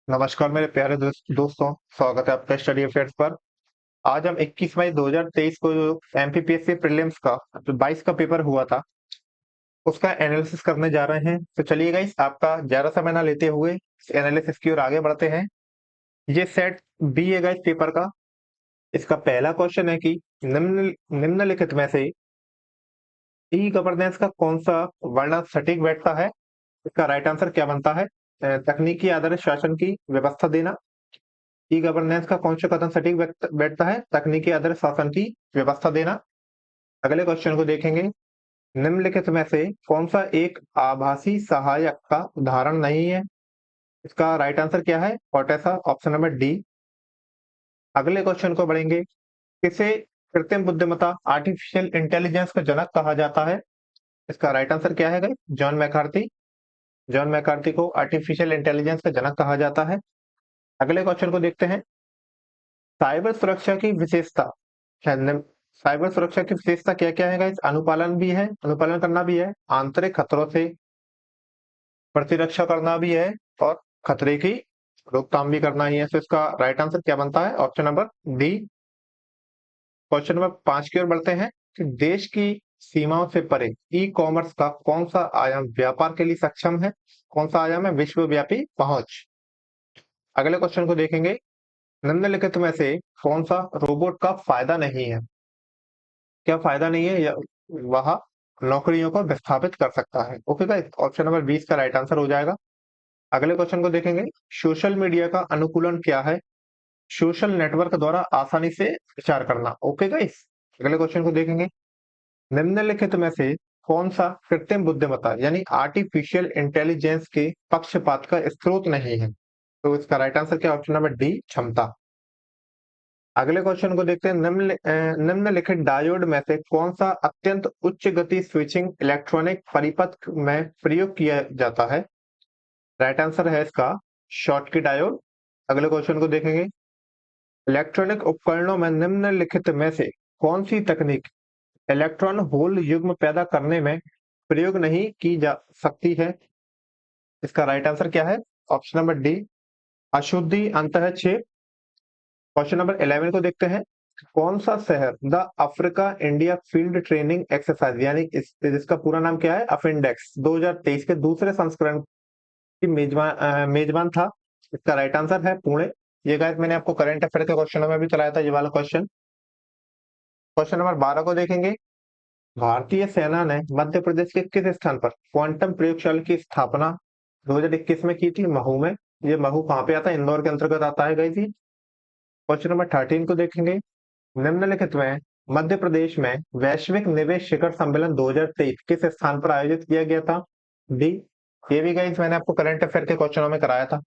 नमस्कार मेरे प्यारे दोस्तों, स्वागत है आपका स्टडी अफेयर्स पर। आज हम 21 मई 2023 को जो एमपीपीएससी प्रीलिम्स का जो 22 का पेपर हुआ था उसका एनालिसिस करने जा रहे हैं। तो चलिए गाइस, आपका ज्यादा समय ना लेते हुए एनालिसिस की ओर आगे बढ़ते हैं। ये सेट बी है गाइस पेपर का। इसका पहला क्वेश्चन है कि निम्नलिखित में से ई गवर्नेंस का कौन सा वर्णन सटीक बैठता है। इसका राइट आंसर क्या बनता है? तकनीकी आधारित शासन की व्यवस्था देना। ई गवर्नेंस का कौन सा कथन सटीक बैठता है? तकनीकी आधारित शासन की व्यवस्था देना। अगले क्वेश्चन को देखेंगे। निम्नलिखित में से कौन सा एक आभासी सहायक का उदाहरण नहीं है? इसका राइट आंसर क्या है? ऑटेसा, ऑप्शन नंबर डी। अगले क्वेश्चन को बढ़ेंगे। किसे कृत्रिम बुद्धिमत्ता आर्टिफिशियल इंटेलिजेंस का जनक कहा जाता है? इसका राइट आंसर क्या है? John McCarthy. जॉन मैकार्थी को आर्टिफिशियल इंटेलिजेंस का जनक कहा जाता है। अगले क्वेश्चन को देखते हैं। साइबर सुरक्षा की विशेषता साइबर सुरक्षा की विशेषता क्या क्या है गाइस? अनुपालन भी है, अनुपालन करना भी है, आंतरिक खतरों से प्रतिरक्षा करना भी है और खतरे की रोकथाम भी करना ही है। तो इसका राइट आंसर क्या बनता है? Option number D. Question number 5 की ओर बढ़ते हैं कि देश की सीमाओं से परे ई कॉमर्स का कौन सा आयाम व्यापार के लिए सक्षम है? कौन सा आयाम है? विश्वव्यापी पहुंच। अगले क्वेश्चन को देखेंगे। निम्नलिखित में से कौन सा रोबोट का फायदा नहीं है? क्या फायदा नहीं है? वह नौकरियों को विस्थापित कर सकता है। ओके गाइस, ऑप्शन नंबर 20 का राइट आंसर हो जाएगा। अगले क्वेश्चन को देखेंगे। सोशल मीडिया का अनुकूलन क्या है? सोशल नेटवर्क द्वारा आसानी से विचार करना। ओके गाइस, अगले क्वेश्चन को देखेंगे। निम्नलिखित में से कौन सा कृत्रिम बुद्धिमत्ता यानी आर्टिफिशियल इंटेलिजेंस के पक्षपात का स्रोत नहीं है? तो इसका राइट आंसर क्या? ऑप्शन नंबर डी, क्षमता। अगले क्वेश्चन को देखते हैं। निम्नलिखित डायोड में से कौन सा अत्यंत उच्च गति स्विचिंग इलेक्ट्रॉनिक परिपथ में प्रयोग किया जाता है? राइट आंसर है इसका शॉटकी डायोड। अगले क्वेश्चन को देखेंगे। इलेक्ट्रॉनिक उपकरणों में निम्नलिखित में से कौन सी तकनीक इलेक्ट्रॉन होल युग्म पैदा करने में प्रयोग नहीं की जा सकती है? इसका राइट आंसर क्या है? ऑप्शन नंबर डी, अशुद्धि अंतःक्षेप। क्वेश्चन नंबर 11 को देखते हैं। कौन सा शहर the Africa India field training exercise यानी जिसका पूरा नाम क्या है? अफिंडेक्स 2023 के दूसरे संस्करण की मेजबान था? इसका राइट आंसर है पुणे। ये गाइस मैंने आपको करंट अफेयर के क्वेश्चनों में भी चलाया था ये वाला क्वेश्चन। क्वेश्चन नंबर 12 को देखेंगे। भारतीय सेना ने मध्य प्रदेश के किस स्थान पर क्वांटम प्रयोगशाला की स्थापना 2021 में की थी? महू में। ये महू कहाँ पे आता है? इंदौर के अंतर्गत आता है गाइस। क्वेश्चन नंबर 13 को देखेंगे। निम्नलिखित में मध्य प्रदेश में वैश्विक निवेश शिखर सम्मेलन 2023 किस स्थान पर आयोजित किया गया था? डी। ये भी गाइस मैंने आपको करंट अफेयर के क्वेश्चनों में कराया था।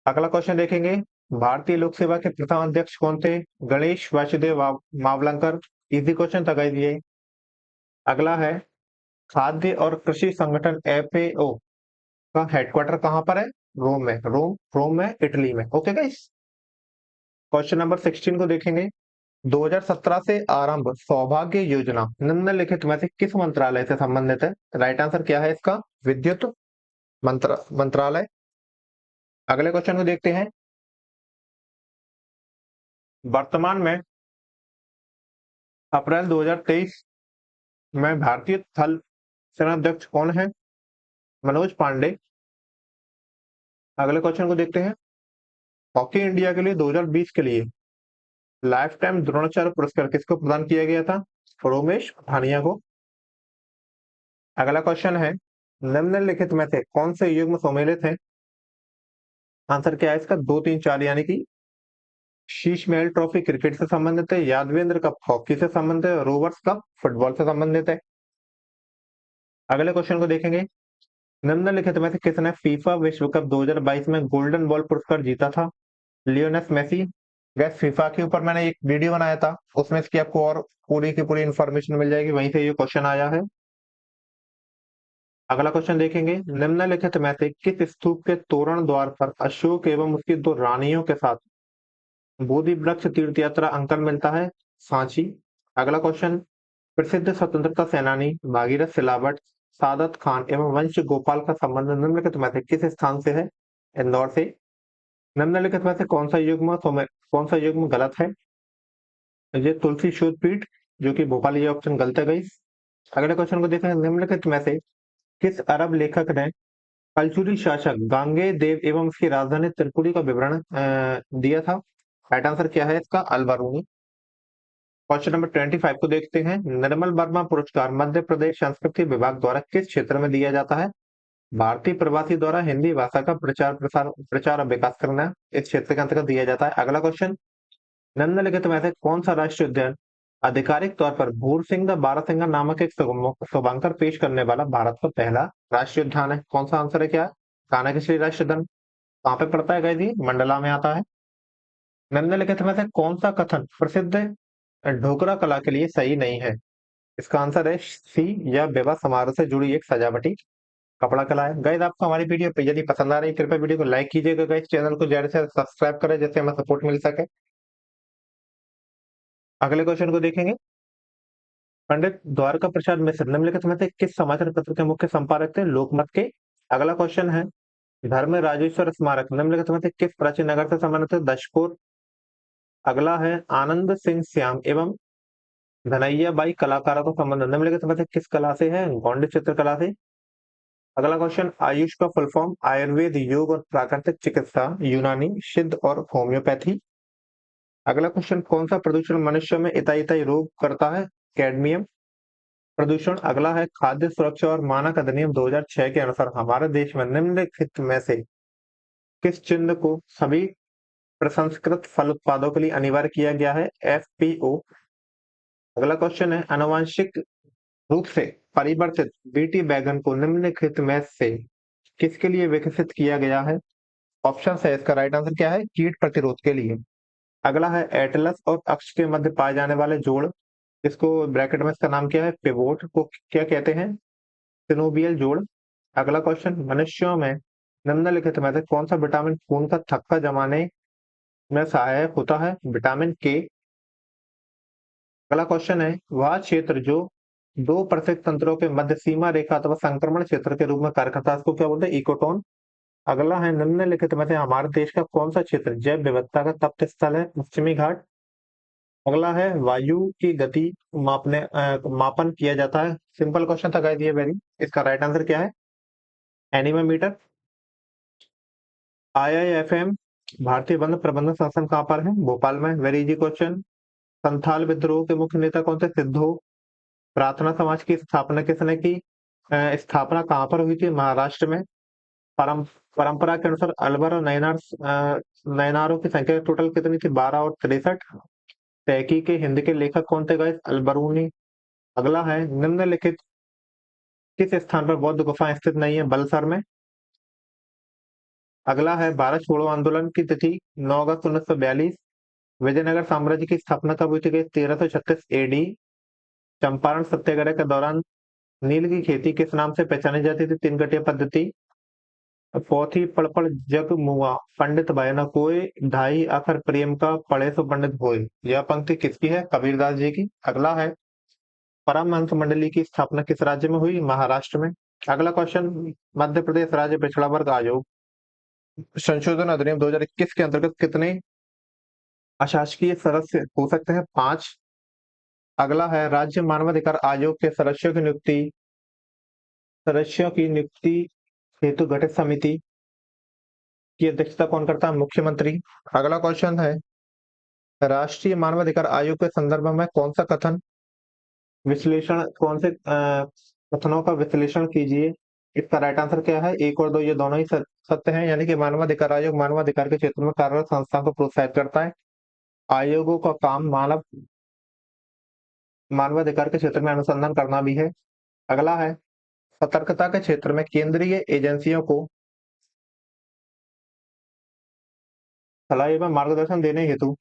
अगला क्वेश्चन देखेंगे। भारतीय लोक सेवा के प्रथम अध्यक्ष कौन थे? गणेश वासुदेव मावलंकर। इजी क्वेश्चन था गाइस ये। अगला है खाद्य और कृषि संगठन एफएओ का हेडक्वार्टर कहां पर है? रोम में। रोम में, इटली में। Okay guys. क्वेश्चन नंबर 16 को देखेंगे। 2017 से आरंभ सौभाग्य योजना निम्नलिखित में से किस मंत्रालय से संबंधित है? राइट आंसर क्या है इसका? विद्युत मंत्रालय। अगले क्वेश्चन को देखते हैं। वर्तमान में अप्रैल 2023 में भारतीय थल सेनाध्यक्ष कौन है? मनोज पांडे। अगले क्वेश्चन को देखते हैं। हॉकी इंडिया के लिए 2020 के लिए लाइफ टाइम द्रोणाचार्य पुरस्कार किसको प्रदान किया गया था? रोमेश पठानिया को। अगला क्वेश्चन है। निम्नलिखित में से कौन से युग्म सम्मिलित है? आंसर क्या है इसका? 2, 3, 4 यानी कि शीश महल ट्रॉफी क्रिकेट से संबंधित है, यादवेंद्र कप हॉकी से संबंधित है, रोवर्स कप फुटबॉल से संबंधित है। अगले क्वेश्चन को देखेंगे। निम्नलिखित में से किसने फीफा विश्व कप 2022 में गोल्डन बॉल पुरस्कार जीता था? लियोनेस मेसी। गैस फीफा के ऊपर मैंने एक वीडियो बनाया था, उसमें इसकी आपको और पूरी की पूरी इंफॉर्मेशन मिल जाएगी, वहीं से ये क्वेश्चन आया है। अगला क्वेश्चन देखेंगे। निम्नलिखित में से किस स्तूप के तोरण द्वार पर अशोक एवं उसकी 2 रानियों के साथ बोधि वृक्ष तीर्थ यात्रा अंकन मिलता है? सांची। अगला क्वेश्चन। प्रसिद्ध स्वतंत्रता सेनानी भागीरथ सिलावट, सादत खान एवं वंश गोपाल का संबंध निम्नलिखित में से किस स्थान से है? इंदौर से। निम्नलिखित में से कौन सा युग्म गलत है? ये तुलसी शोध पीठ, जो कि भोपाल, ये ऑप्शन गलत है गाइस। अगले क्वेश्चन को देखें, निम्नलिखित में से किस अरब लेखक ने कलचुरी शासक गांगे देव एवं उसकी राजधानी त्रिपुरी का विवरण दिया था? राइट आंसर क्या है इसका? अलबरूनी। क्वेश्चन नंबर 25 को देखते हैं, निर्मल वर्मा पुरस्कार मध्य प्रदेश संस्कृति विभाग द्वारा किस क्षेत्र में दिया जाता है? भारतीय प्रवासी द्वारा हिंदी भाषा का प्रचार और विकास करना इस क्षेत्र के अंतर्गत दिया जाता है। अगला क्वेश्चन, निम्नलिखित में से कौन सा राष्ट्रीय उद्यान आधिकारिक तौर पर भूरसिंगा बारहसिंगा नामक एक शुभांकर पेश करने वाला भारत का पहला राष्ट्रीय उद्यान है? कौन सा आंसर है? क्या है? कान्हा राष्ट्रीय उद्यान कहाँ पे पड़ता है गाइस? ये मंडला में आता है। निम्नलिखित में से कौन सा कथन प्रसिद्ध ढोकरा कला के लिए सही नहीं है? इसका आंसर है सी, या विवाह समारोह से जुड़ी एक सजावटी कपड़ा कला है। गाइस, आपको हमारी वीडियो यदि पसंद आ रही है, कृपया वीडियो को लाइक कीजिएगा गाइस, चैनल को ज्यादा से ज्यादा सब्सक्राइब करें जिससे हमें सपोर्ट मिल सके। अगले क्वेश्चन को देखेंगे, पंडित द्वारका प्रसाद मिश्र निम्नलिखित में से किस समाचार पत्र के मुख्य संपादक थे? लोकमत के। अगला क्वेश्चन है, धर्म राजेश्वर स्मारक निम्नलिखित में से किस प्राचीन नगर से संबंधित है? दशपुर। अगला है, आनंद सिंह श्याम एवं धनैया बाई कलाकारों का संबंध निम्नलिखित में से किस कला से है? गौंड चित्रकला से। अगला क्वेश्चन, आयुष का फुल फॉर्म? आयुर्वेद, योग और प्राकृतिक चिकित्सा, यूनानी, सिद्ध और होम्योपैथी। अगला क्वेश्चन, कौन सा प्रदूषण मनुष्य में इताई रोग करता है? कैडमियम प्रदूषण। अगला है, खाद्य सुरक्षा और मानक अधिनियम 2006 के अनुसार हमारे देश में निम्नलिखित में से किस चिन्ह को सभी प्रसंस्कृत फल उत्पादों के लिए अनिवार्य किया गया है? एफपीओ। अगला क्वेश्चन है, आनुवंशिक रूप से परिवर्तित बीटी बैगन को निम्नलिखित में से किसके लिए विकसित किया गया है? ऑप्शन है इसका राइट आंसर क्या है? कीट प्रतिरोध के लिए। अगला है, एटलस और अक्ष के मध्य पाए जाने वाले जोड़, इसको ब्रैकेट में इसका नाम क्या है? पिवोट को क्या कहते हैं? सिनोवियल जोड़। अगला क्वेश्चन, मनुष्यों में निम्नलिखित में से कौन सा विटामिन खून का थक्का जमाने में सहायक होता है? विटामिन के। अगला क्वेश्चन है, वह क्षेत्र जो दो प्रत्येक तंत्रों के मध्य सीमा रेखा अथवा संक्रमण क्षेत्र के रूप में कार्य करता है, इसको क्या बोलते हैं? इकोटोन। अगला है, निम्नलिखित में से हमारे देश का कौन सा क्षेत्र जैव विविधता का तप्त स्थल है? पश्चिमी घाट। अगला है, वायु की गति मापन किया जाता है। सिंपल क्वेश्चन था गाइस ये वेरी। इसका राइट आंसर क्या है? एनीमोमीटर। आईआईएफएम भारतीय वन प्रबंधन संस्थान कहाँ पर है? भोपाल में। Very easy question. संथाल विद्रोह के मुख्य नेता कौन थे? सिद्धो। प्रार्थना समाज की स्थापना किसने की? स्थापना कहाँ पर हुई थी? महाराष्ट्र में। परम परंपरा के अनुसार अलवर और नयनारों की संख्या टोटल कितनी थी? 12 और 63। तहकीक के हिंद के लेखक कौन थे गाइस? अलबरूनी। अगला है, निम्नलिखित किस स्थान पर बौद्ध गुफाएं स्थित नहीं है? बलसर में। अगला है, भारत छोड़ो आंदोलन की तिथि 9 अगस्त 1942। विजयनगर साम्राज्य की स्थापना कब हुई थी? 1336 एडी। चंपारण सत्याग्रह के दौरान नील की खेती किस नाम से पहचानी जाती थी? तीन कटिया पद्धति। पोथी पड़पड़ जग मुआ पंडित भय न कोय, ढाई अखर प्रेम का पढ़े सो पंडित होय। यह पंक्ति किसकी है? कबीरदास जी की। अगला है, परमहंस मंडली की स्थापना किस राज्य में हुई? महाराष्ट्र में। अगला क्वेश्चन, मध्य प्रदेश राज्य पिछड़ा वर्ग आयोग संशोधन अधिनियम 2021 के अंतर्गत कितने अशासकीय सदस्य हो सकते हैं? 5। अगला है, राज्य मानवाधिकार आयोग के सदस्यों की नियुक्ति हेतु गठित समिति की अध्यक्षता कौन करता है? मुख्यमंत्री। अगला क्वेश्चन है, राष्ट्रीय मानवाधिकार आयोग के संदर्भ में कौन से कथनों का विश्लेषण कीजिए? इसका राइट आंसर क्या है? एक और दो ये दोनों ही सत्य हैं, यानी कि मानवाधिकार आयोग मानवाधिकार के क्षेत्र में कार्यरत संस्था को प्रोत्साहित करता है। आयोगों का काम मानवाधिकार के क्षेत्र में अनुसंधान करना भी है। अगला है, सतर्कता के क्षेत्र में केंद्रीय एजेंसियों को सलाह एवं मार्गदर्शन देने हेतु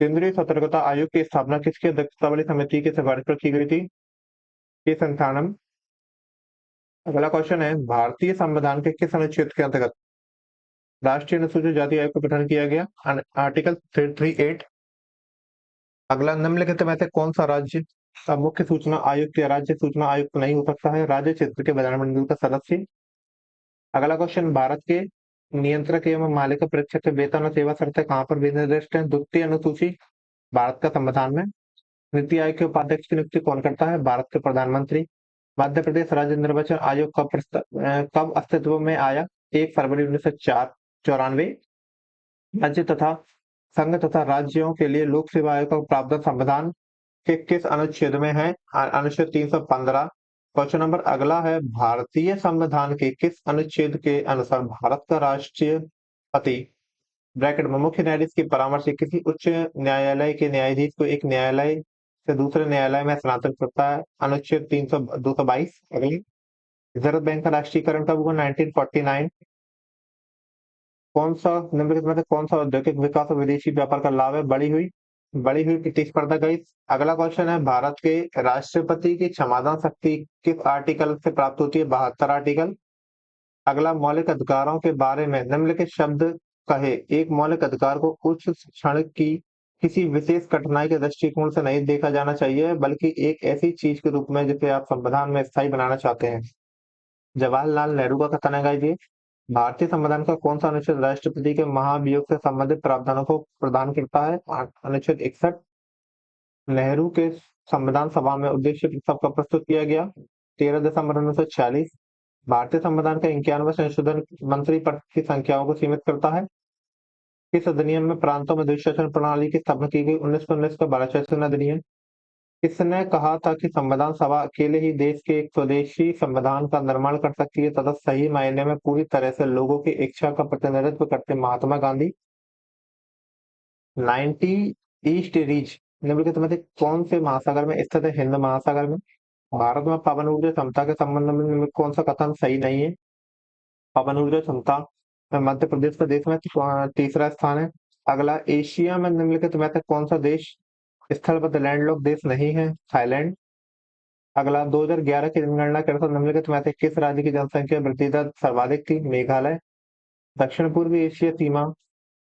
केंद्रीय सतर्कता आयोग की स्थापना किसकी अध्यक्षता वाली समिति की सिफारिश पर की गई थी? के संथानम। अगला क्वेश्चन है, भारतीय संविधान के किस अनुच्छेद के अंतर्गत राष्ट्रीय अनुसूचित जाति आयोग का गठन किया गया? आर्टिकल 338। अगला, निम्नलिखित में से कौन सा राज्य का मुख्य सूचना आयुक्त या राज्य सूचना आयुक्त नहीं हो सकता है? राज्य क्षेत्र के विधानमंडल का सदस्य। अगला क्वेश्चन, भारत के नियंत्रक एवं मालिका परीक्षक के वेतन और सेवा शर्तें कहाँ पर निर्दिष्ट है? द्वितीय अनुसूची भारत का संविधान में। नीति आयोग के उपाध्यक्ष की नियुक्ति कौन करता है? भारत के प्रधानमंत्री। मध्य प्रदेश राज्य निर्वाचन आयोग कब अस्तित्व में आया? 1 फरवरी 1994। राज्य तथा संघ तथा राज्यों के लिए लोक सेवा आयोग का प्रावधान संविधान के किस अनुच्छेद में है? अनुच्छेद 315। क्वेश्चन नंबर अगला है, भारतीय संविधान के किस अनुच्छेद के अनुसार भारत का राष्ट्रपति ब्रैकेट में मुख्य न्यायाधीश की परामर्श से किसी उच्च न्यायालय के न्यायाधीश को एक न्यायालय से दूसरे न्यायालय में स्थानांतरित करता है? अनुच्छेद 222। अगले, रिजर्व बैंक का राष्ट्रीयकरण कब हुआ? 1949। कौन सा निम्नलिखित में से कौन सा औद्योगिक विकास और विदेशी व्यापार का लाभ है? बढ़ी हुई प्रतिस्पर्धा का। अगला क्वेश्चन है, भारत के राष्ट्रपति की क्षमादान शक्ति किस आर्टिकल से प्राप्त होती है? 72 आर्टिकल। अगला, मौलिक अधिकारों के बारे में निम्नलिखित शब्द कहे। एक मौलिक अधिकार को उस क्षण की किसी विशेष कठिनाई के दृष्टिकोण से नहीं देखा जाना चाहिए, बल्कि एक ऐसी चीज के रूप में जिसे आप संविधान में स्थायी बनाना चाहते हैं। जवाहरलाल नेहरू का कथन है गाइस ये। भारतीय संविधान का कौन सा अनुच्छेद राष्ट्रपति के महाभियोग से संबंधित प्रावधानों को प्रदान करता है? अनुच्छेद 61। नेहरू के संविधान सभा में उद्देश्य प्रस्ताव कब प्रस्तुत किया गया? 13 दिसंबर 1946। भारतीय संविधान का 91वां संशोधन मंत्री पद की संख्याओं को सीमित करता है? किस अधिनियम में प्रांतों में द्विशासन प्रणाली की स्थापना की गई? 1919 का 12 अधिनियम। किसने कहा था कि संविधान सभा अकेले ही देश के एक स्वदेशी संविधान का निर्माण कर सकती है तथा सही मायने में पूरी तरह से लोगों की इच्छा का प्रतिनिधित्व करते? महात्मा गांधी। 90 ईस्ट रीच निम्नलिखित में से कौन से महासागर में स्थित है? हिंद महासागर में। भारत में पवन ऊर्जा क्षमता के संबंध में निम्नलिखित कौन सा कथन सही नहीं है? पवन ऊर्जा क्षमता में मध्य प्रदेश का देश में तीसरा स्थान है। अगला, एशिया में निम्नलिखित में से कौन सा देश स्थलबद्ध लैंडलॉक देश नहीं है? थाईलैंड। अगला, 2011 की जनगणना के अनुसार निम्नलिखित में से किस राज्य की जनसंख्या वृद्धि दर सर्वाधिक थी? मेघालय। दक्षिण पूर्वी एशिया सीमा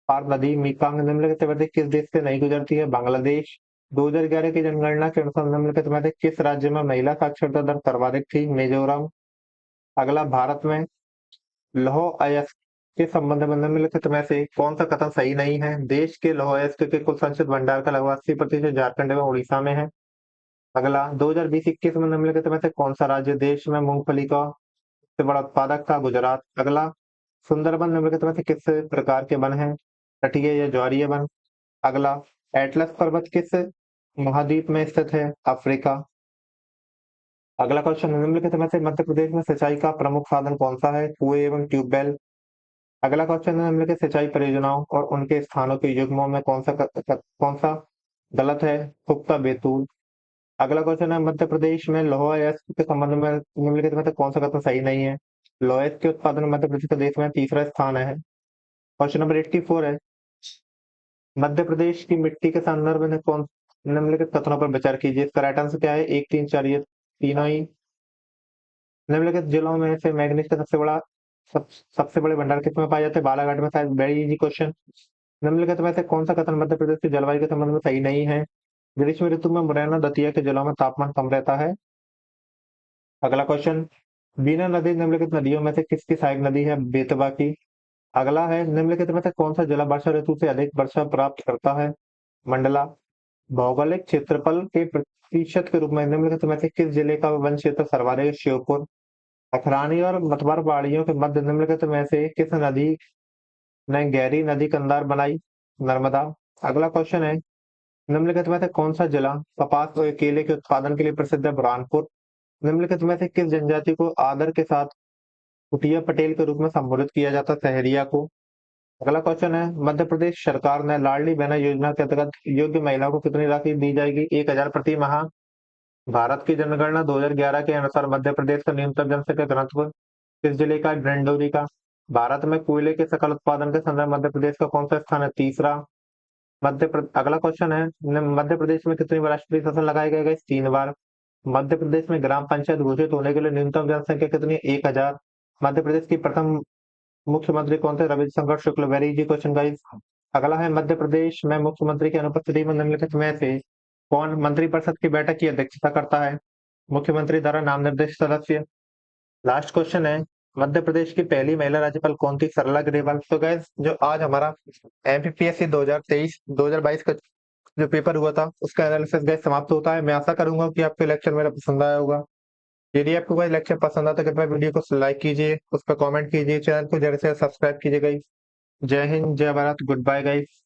पार नदी मेकंग निम्नलिखित में से किस देश से नहीं गुजरती है? बांग्लादेश। 2011 की जनगणना के अनुसार निम्नलिखित में से किस राज्य में महिला साक्षरता दर सर्वाधिक थी? मिजोरम। अगला, भारत में लौह अयस्क के संबंध में निम्नलिखित में से कौन सा कथन सही नहीं है? देश के लौह अयस्क के कुल संचित भंडार का लगभग 80% झारखंड एवं उड़ीसा में है। अगला, 2020-21 में निम्नलिखित में से कौन सा राज्य देश में मूंगफली का सबसे बड़ा उत्पादक था? गुजरात। अगला, सुंदरबन निम्नलिखित में से किस प्रकार के वन हैं? तटीय या ज्वारीय वन। अगला, एटलस पर्वत किस महाद्वीप में स्थित है? अफ्रीका। अगला क्वेश्चन, निम्नलिखित में से मध्य प्रदेश में सिंचाई का प्रमुख साधन कौन सा है? कुएं एवं ट्यूबवेल। अगला क्वेश्चन है, निम्नलिखित सिंचाई परियोजनाओं और उनके स्थानों के युग्मों में कौन सा गलत है? पुख्ता बैतूल। अगला क्वेश्चन है, मध्य प्रदेश में लौह अयस्क के संबंध में निम्नलिखित में से कौन सा कथन सही नहीं है? लौह अयस्क के उत्पादन में मध्य प्रदेश का देश में तीसरा स्थान है। क्वेश्चन नंबर 84 है, मध्य प्रदेश की मिट्टी के संदर्भ में कौन निम्नलिखित कथनों पर विचार कीजिए। इसका राइट आंसर क्या है? 1, 3, 4 ये तीनों ही। निम्नलिखित जिलों में से मैग्नीज का सबसे बड़े भंडार किसमें पाए जाते हैं? बालाघाट में। शायद वेरी इजी क्वेश्चन। निम्नलिखित में से कौन सा कथन मध्य प्रदेश की जलवायु के संबंध में सही नहीं है? ग्रीष्म ऋतु में मुरैना दतिया के जिलों में तापमान कम रहता है। अगला क्वेश्चन, बीना नदी निम्नलिखित नदियों में से किसकी सहायक नदी है? बेतवा की। अगला है, निम्नलिखित में से कौन सा जिला वर्षा ऋतु से अधिक वर्षा प्राप्त करता है? मंडला। भौगोलिक क्षेत्रफल के प्रतिशत के रूप में निम्नलिखित में से किस जिले का वन क्षेत्र सर्वाधिक है? श्योपुर। अखरानी और मतवार पहाड़ियों के मध्य निम्नलिखित में से किस नदी ने गहरी नदी कंधार बनाई? नर्मदा। अगला क्वेश्चन है, निम्नलिखित में से कौन सा जिला कपास और केले के उत्पादन के लिए प्रसिद्ध है? बुरहानपुर। निम्नलिखित में से किस जनजाति को आदर के साथ कुटिया पटेल के रूप में संबोधित किया जाता है? सहरिया को। अगला क्वेश्चन है, मध्य प्रदेश सरकार ने लाडली बहना योजना के अंतर्गत योग्य महिलाओं को कितनी राशि दी जाएगी? 1,000 प्रति माह। भारत की जनगणना 2011 के अनुसार मध्य प्रदेश का न्यूनतम जनसंख्या घनत्व किस जिले का? डिंडोरी का। भारत में कोयले के सकल उत्पादन के संदर्भ में मध्य प्रदेश का कौन सा स्थान है? तीसरा। अगला क्वेश्चन है, मध्य प्रदेश में कितनी बार राष्ट्रीय शासन लगाया गया है? 3 बार। मध्य प्रदेश में ग्राम पंचायत घोषित होने के लिए न्यूनतम जनसंख्या कितनी है? 1,000। मध्य प्रदेश की प्रथम मुख्यमंत्री कौन थे? Ravindra Shankar Shukla. Very easy question guys. अगला है, मध्य प्रदेश में मुख्यमंत्री की अनुपस्थिति में निम्नलिखित में से कौन मंत्रिपरिषद की बैठक की अध्यक्षता करता है? मुख्यमंत्री द्वारा नाम निर्देशित सदस्य। लास्ट क्वेश्चन है, मध्य प्रदेश की पहली महिला राज्यपाल कौन थी? सरला ग्रेवाल। तो गैस जो आज हमारा एमपीपीएससी 2022 का जो पेपर हुआ था उसका एनालिसिस गैस समाप्त होता है। मैं आशा करूंगा कि आपको लेक्चर मेरा पसंद आया होगा। यदि आपको कोई लेक्चर पसंद आता है कृपया वीडियो को लाइक कीजिए, उस पर कमेंट कीजिए, चैनल को जल्द से जल्द सब्सक्राइब कीजिए गाइस। जय हिंद, जय भारत, गुड बाय गाइस।